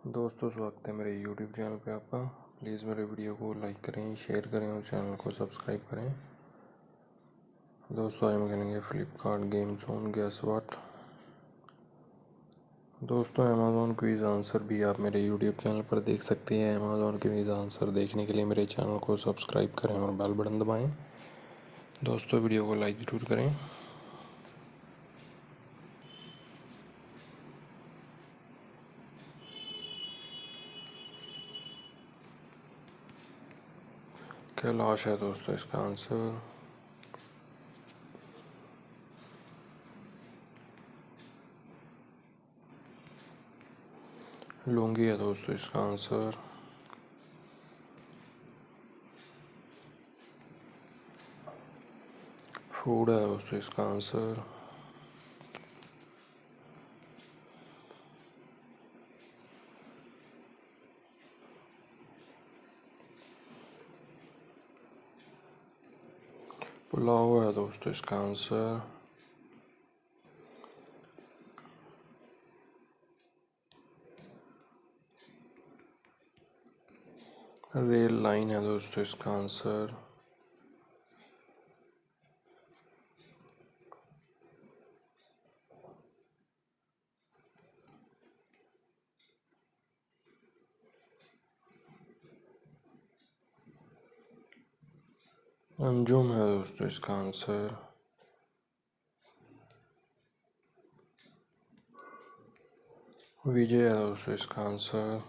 दोस्तों, स्वागत है मेरे YouTube चैनल पे आपका। प्लीज़ मेरे वीडियो को लाइक करें, शेयर करें और चैनल को सब्सक्राइब करें। दोस्तों, आज हम खेलेंगे Flipkart game zone gas what. दोस्तों, अमेज़ॉन क्विज़ आंसर भी आप मेरे YouTube चैनल पर देख सकते हैं। अमेज़ॉन क्विज़ आंसर देखने के लिए मेरे चैनल को सब्सक्राइब करें और बेल बटन दबाएँ। दोस्तों, वीडियो को लाइक ज़रूर करें। कैलाश है दोस्तों इसका आंसर। लुंगी है दोस्तों इसका आंसर। फूड है दोस्तों इसका आंसर। पुलाव है दोस्तों इसका आंसर। रेल लाइन है दोस्तों इसका आंसर। अंजुम है दोस्तों इसका आंसर। विजय है दोस्तों इसका आंसर।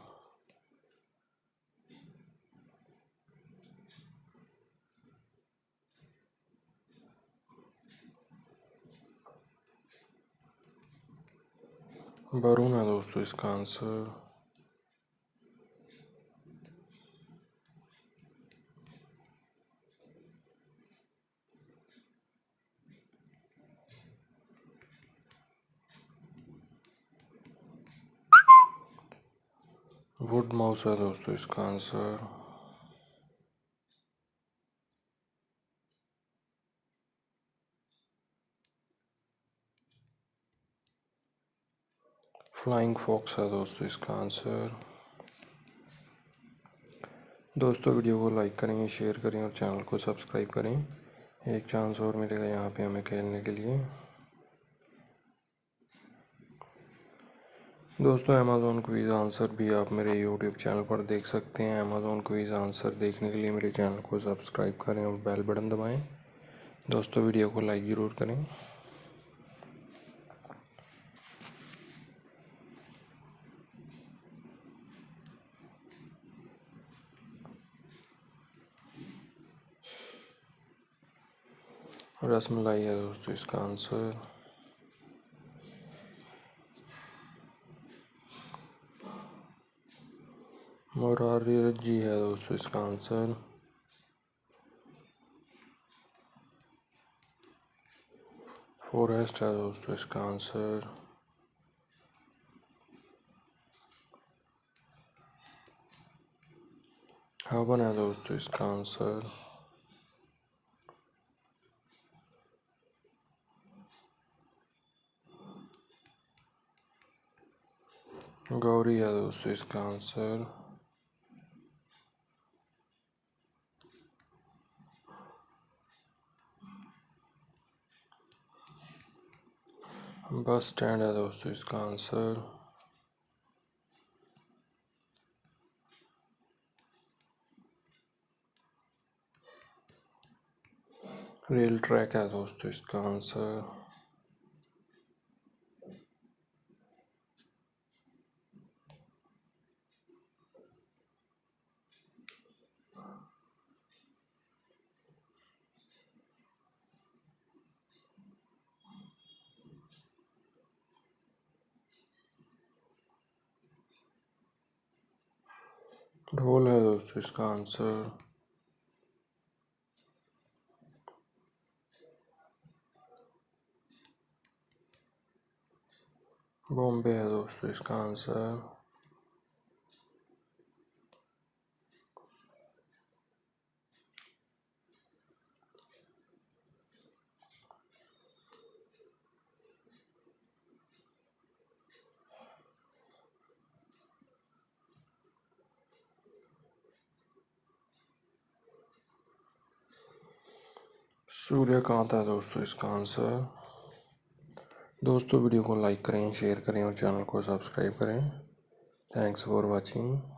वरुण है दोस्तों इसका आंसर। वुड माउस है दोस्तों इसका आंसर। फ्लाइंग फॉक्स है दोस्तों इसका आंसर। दोस्तों, वीडियो को लाइक करें, शेयर करें और चैनल को सब्सक्राइब करें। एक चांस और मिलेगा यहाँ पे हमें खेलने के लिए। दोस्तों, अमेज़ॉन क्विज़ आंसर भी आप मेरे YouTube चैनल पर देख सकते हैं। अमेज़ॉन क्विज़ आंसर देखने के लिए मेरे चैनल को सब्सक्राइब करें और बेल बटन दबाएं। दोस्तों, वीडियो को लाइक ज़रूर करें। रसमलाई है दोस्तों इसका आंसर। मुरारी जी है दोस्तों इसका आंसर। फॉरेस्ट है दोस्तों इसका आंसर। हवन है दोस्तों इसका आंसर। गौरी है दोस्तों इसका आंसर। बस स्टैंड है दोस्तों इसका आंसर। रेल ट्रैक है दोस्तों इसका आंसर। ढोल है दोस्तों इसका आंसर। बॉम्बे है दोस्तों इसका आंसर। सूर्यकांत है दोस्तों इसका आंसर। दोस्तों वीडियो को लाइक करें, शेयर करें और चैनल को सब्सक्राइब करें। Thanks for watching.